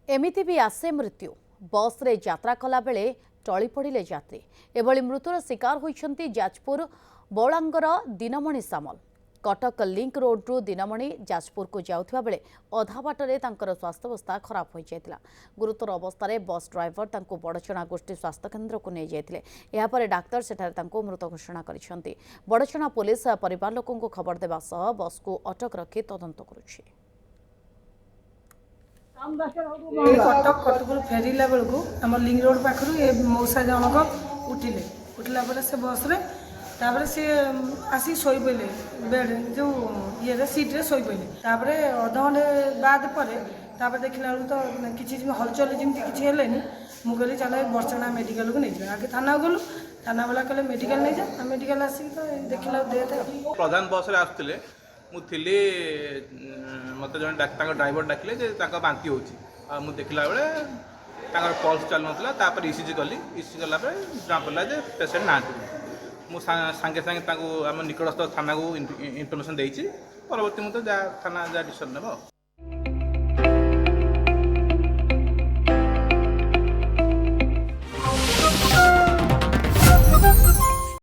एमिति भी आसे मृत्यु बस रे यात्रा कला बेले टली पड़े यात्री एभली मृत्युर शिकार होइछन्ति जाजपुर बौलांगर दिनमणि सामल। कटक लिंक रोड्रु दिनमणि जाजपुर को जाउथबा बेले अधा बाटरे तांकर स्वास्थ्यावस्था खराब हो जायतिला। गुरुतर अवस्था बस ड्राइवर तांको बड़चना गोष्ठी स्वास्थ्य केन्द्र को नहीं जायतिले। एहा परे डाक्टर सेठारे तांको मृत घोषणा करिसेंति। बड़चना पुलिस परिवार लोकन को खबर देबा सह बस को अटक रखी तदंत करुछि। कटक कटक फेरला बेलू आम लिंक रोड पाखर ये मौसा जनक उठिला से बस रे तापर सी आसी शोई पड़े बेड जो ये सीट्रे शोई पड़े तापर अध घंटे बाद पर देखला तो किसी हलचल जमी किसी मुझे चल बर्चना मेडिकल को नहीं आगे थाना गलु थाना वाला कहले मेडिकल नहीं जा मेडिकल आसिक तो देखला डेथ प्रधान बस रे आसुले मुझे मत जन ड्राइवर डाकिले बांती हो देखला बेले पल्स चल ना इसीजी कली इसीजी कला जहाँ पड़ा पेसेंट ना सांगे सांगे आम निकटस्थ थाना को इनफर्मेशन देती परवर्ती मुझे थाना जहाँ डिसीजन नेब।